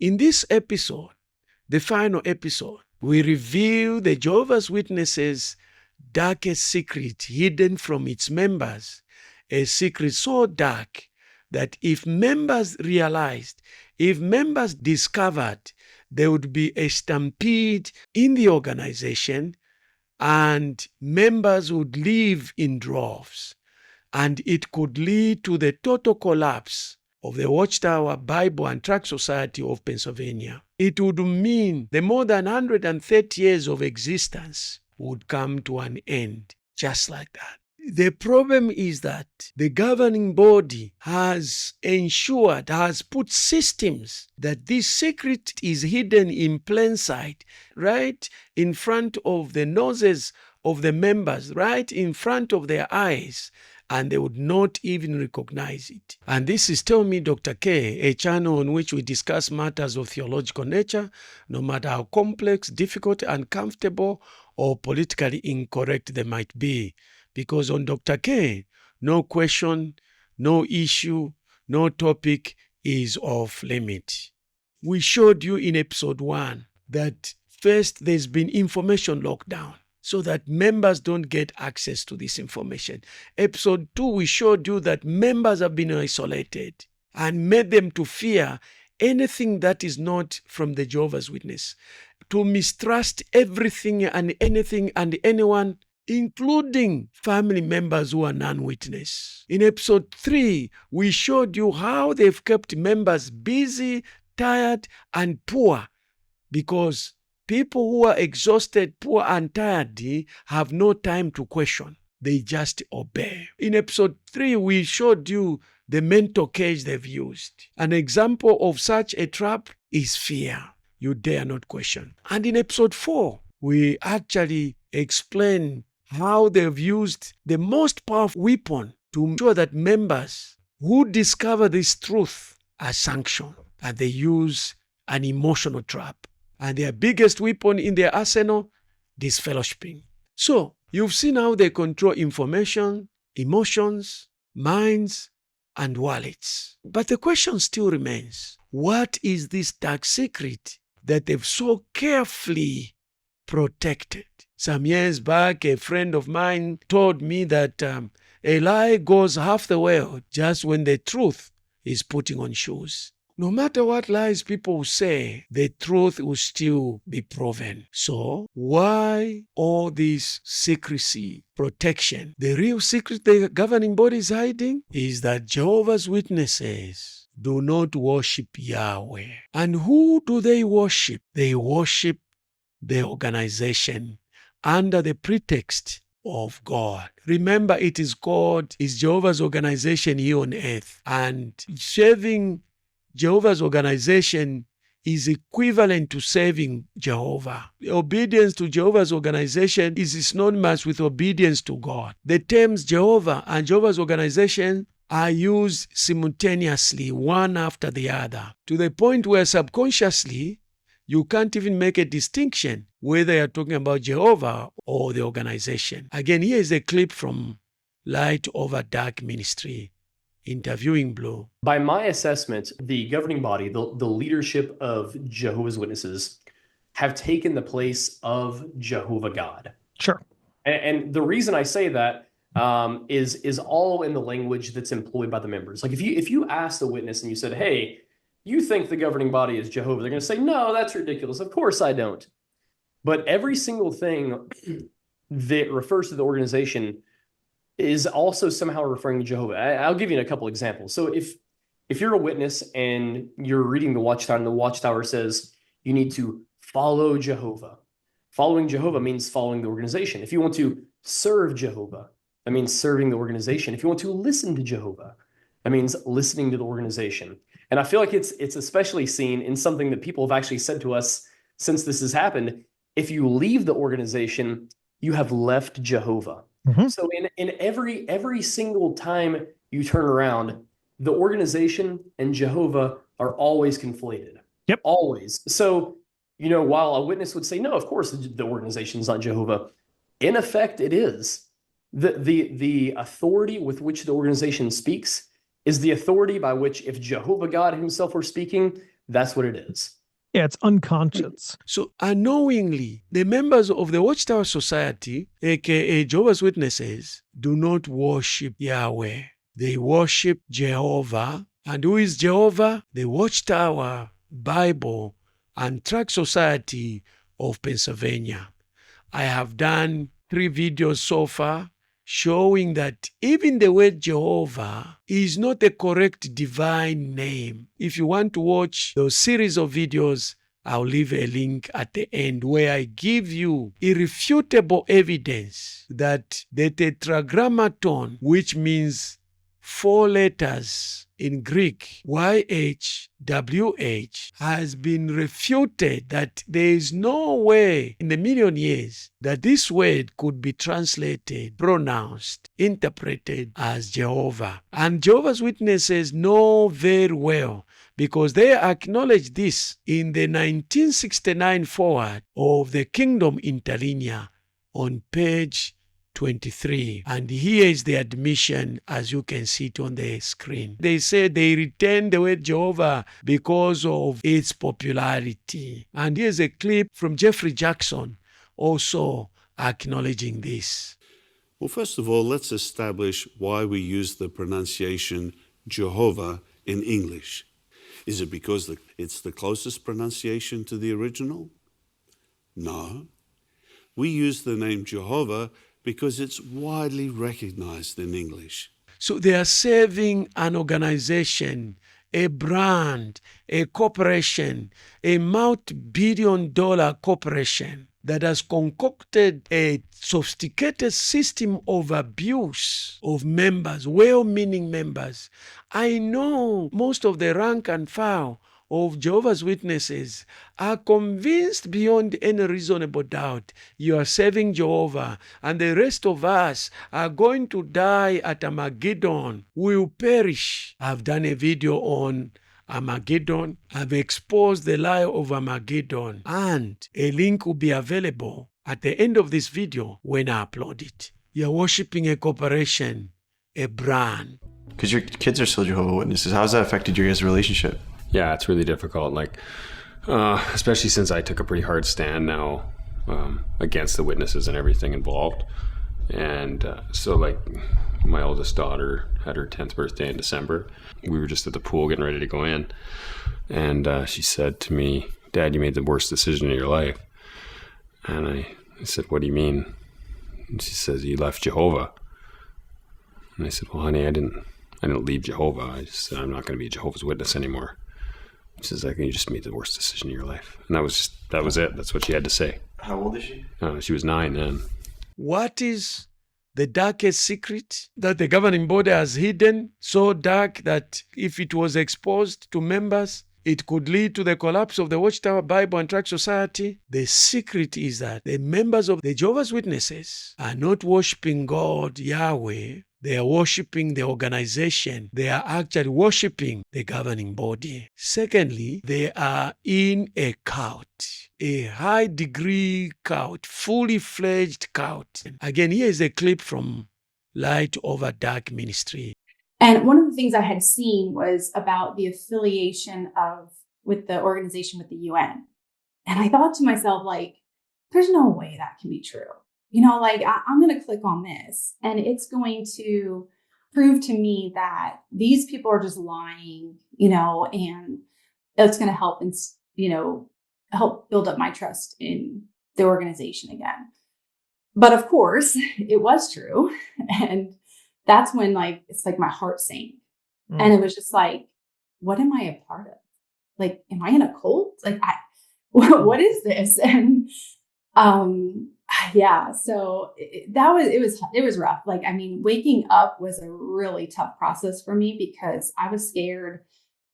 In this episode, the final episode, we reveal the Jehovah's Witnesses' darkest secret hidden from its members, a secret so dark that if members realized, if members discovered, there would be a stampede in the organization and members would leave in droves. And it could lead to the total collapse of the Watchtower Bible and Tract Society of Pennsylvania. It would mean the more than 130 years of existence would come to an end, just like that. The problem is that the governing body has ensured, has put systems that this secret is hidden in plain sight, right in front of the noses of the members, right in front of their eyes, and they would not even recognize it. And this is Tell Me Dr. K, a channel on which we discuss matters of theological nature, no matter how complex, difficult, uncomfortable, or politically incorrect they might be. Because on Dr. K, no question, no issue, no topic is off limit. We showed you in episode 1 that first there's been information lockdown so that members don't get access to this information. Episode 2, we showed you that members have been isolated and made them to fear anything that is not from the Jehovah's Witness, to mistrust everything and anything and anyone, including family members who are non-witness. In episode 3, we showed you how they've kept members busy, tired, and poor, because people who are exhausted, poor, and tired have no time to question. They just obey. In episode 3, we showed you the mental cage they've used. An example of such a trap is fear. You dare not question. And in episode 4, we actually explain how they've used the most powerful weapon to ensure that members who discover this truth are sanctioned, and they use an emotional trap. And their biggest weapon in their arsenal, disfellowshipping. So, you've seen how they control information, emotions, minds, and wallets. But the question still remains, what is this dark secret that they've so carefully protected? Some years back, a friend of mine told me that a lie goes half the world just when the truth is putting on shoes. No matter what lies people say, the truth will still be proven. So, why all this secrecy, protection? The real secret the governing body is hiding is that Jehovah's Witnesses do not worship Yahweh. And who do they worship? They worship the organization under the pretext of God. Remember, it is God, is Jehovah's organization here on earth. And serving Jehovah's organization is equivalent to serving Jehovah. Obedience to Jehovah's organization is synonymous with obedience to God. The terms Jehovah and Jehovah's organization are used simultaneously, one after the other, to the point where subconsciously you can't even make a distinction whether you're talking about Jehovah or the organization. Again, here is a clip from Light Over Dark Ministry, interviewing Blue. By my assessment, the governing body, the leadership of Jehovah's Witnesses, have taken the place of Jehovah God. Sure. And the reason I say that is all in the language that's employed by the members. Like if you asked the witness and you said, hey, you think the governing body is Jehovah, they're going to say, no, that's ridiculous. Of course I don't. But every single thing that refers to the organization is also somehow referring to Jehovah. I'll give you a couple examples. So if you're a witness and you're reading the Watchtower and the Watchtower says you need to follow Jehovah. Following Jehovah means following the organization. If you want to serve Jehovah, that means serving the organization. If you want to listen to Jehovah, that means listening to the organization. And I feel like it's especially seen in something that people have actually said to us since this has happened. If you leave the organization, you have left Jehovah. Mm-hmm. So in every single time you turn around, the organization and Jehovah are always conflated. Yep. Always. So, while a witness would say, no, of course the organization is not Jehovah, in effect it is. The authority with which the organization speaks is the authority by which, if Jehovah God himself were speaking, That's what it is. Yeah, it's unconscious. So unknowingly, the members of the Watchtower Society, aka Jehovah's Witnesses, do not worship Yahweh. They worship Jehovah. And who is Jehovah? The Watchtower Bible and Tract Society of Pennsylvania. I have done 3 videos so far showing that even the word Jehovah is not a correct divine name. If you want to watch those series of videos, I'll leave a link at the end where I give you irrefutable evidence that the tetragrammaton, which means 4 letters in Greek, YHWH, has been refuted that there is no way in a million years that this word could be translated, pronounced, interpreted as Jehovah. And Jehovah's Witnesses know very well because they acknowledge this in the 1969 foreword of the Kingdom Interlinear on page 23. And here is the admission as you can see it on the screen. They say they retain the word Jehovah because of its popularity. And here's a clip from Jeffrey Jackson also acknowledging this. Well, first of all, let's establish why we use the pronunciation Jehovah in English. Is it because it's the closest pronunciation to the original? No. We use the name Jehovah because it's widely recognized in English. So they are serving an organization, a brand, a corporation, a multi-billion-dollar corporation that has concocted a sophisticated system of abuse of members, well-meaning members. I know most of the rank and file of Jehovah's Witnesses are convinced beyond any reasonable doubt you are serving Jehovah, and the rest of us are going to die at Armageddon. We will perish. I've done a video on Armageddon. I've exposed the lie of Armageddon, and a link will be available at the end of this video when I upload it. You're worshiping a corporation, a brand. Because your kids are still Jehovah's Witnesses. How has that affected your guys' relationship? Yeah, it's really difficult. Like, especially since I took a pretty hard stand now against the witnesses and everything involved. And so, like, my oldest daughter had her 10th birthday in December. We were just at the pool getting ready to go in. And she said to me, "Dad, you made the worst decision of your life." And I said, "What do you mean?" And she says, "You left Jehovah." And I said, "Well, honey, I didn't leave Jehovah. I just said I'm not going to be a Jehovah's Witness anymore." She says, "I think you just made the worst decision of your life." And that was it. That's what she had to say. How old is she? She was 9 then. What is the darkest secret that the governing body has hidden? So dark that if it was exposed to members, it could lead to the collapse of the Watchtower Bible and Tract Society. The secret is that the members of the Jehovah's Witnesses are not worshiping God, Yahweh. They are worshiping the organization. They are actually worshiping the governing body. Secondly, they are in a cult, a high-degree cult, fully fledged cult. Again, here is a clip from Light Over Dark Ministry. And one of the things I had seen was about the affiliation with the organization with the UN. And I thought to myself, like, there's no way that can be true. You know, like I'm going to click on this and it's going to prove to me that these people are just lying, you know, and it's going to help, help build up my trust in the organization again. But of course, it was true. And that's when it's like my heart sank. And it was just like, what am I a part of? Like, am I in a cult? Like, what is this? And, yeah, so it was rough. Like, I mean, waking up was a really tough process for me because I was scared.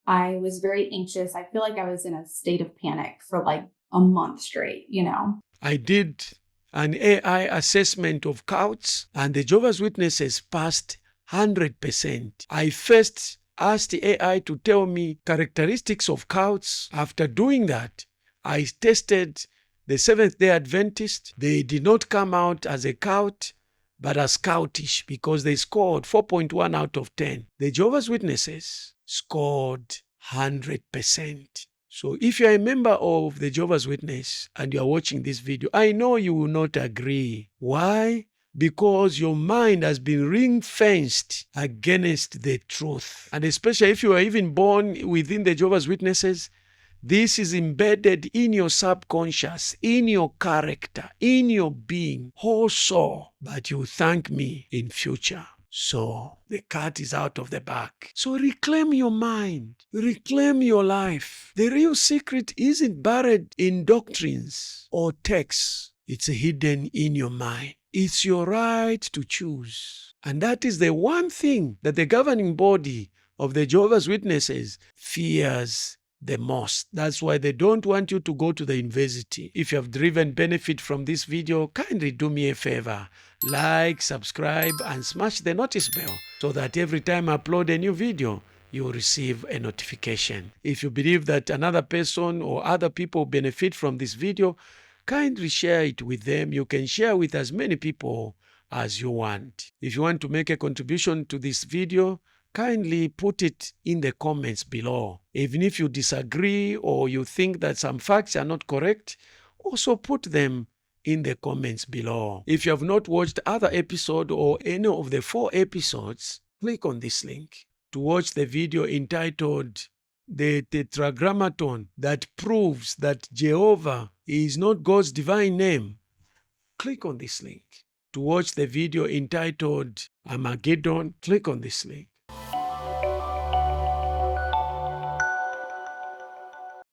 I was very anxious. I feel like I was in a state of panic for like a month straight, you know. I did an AI assessment of cults, and the Jehovah's Witnesses passed 100%. I first asked the AI to tell me characteristics of cults. After doing that, I tested the Seventh-day Adventists. They did not come out as a cult, but as cultish because they scored 4.1 out of 10. The Jehovah's Witnesses scored 100%. So if you're a member of the Jehovah's Witness and you're watching this video, I know you will not agree. Why? Because your mind has been ring-fenced against the truth. And especially if you are even born within the Jehovah's Witnesses, this is embedded in your subconscious, in your character, in your being, whole soul. But you thank me in future. So the cat is out of the bag. So reclaim your mind. Reclaim your life. The real secret isn't buried in doctrines or texts. It's hidden in your mind. It's your right to choose. And that is the one thing that the governing body of the Jehovah's Witnesses fears the most. That's why they don't want you to go to the university. If you have driven benefit from this video, kindly do me a favor. Like, subscribe, and smash the notice bell so that every time I upload a new video, you will receive a notification. If you believe that another person or other people benefit from this video, kindly share it with them. You can share with as many people as you want. If you want to make a contribution to this video, kindly put it in the comments below. Even if you disagree or you think that some facts are not correct, also put them in the comments below. If you have not watched other episode or any of the 4 episodes, click on this link to watch the video entitled The Tetragrammaton that proves that Jehovah is not God's divine name. Click on this link. To watch the video entitled Armageddon, click on this link.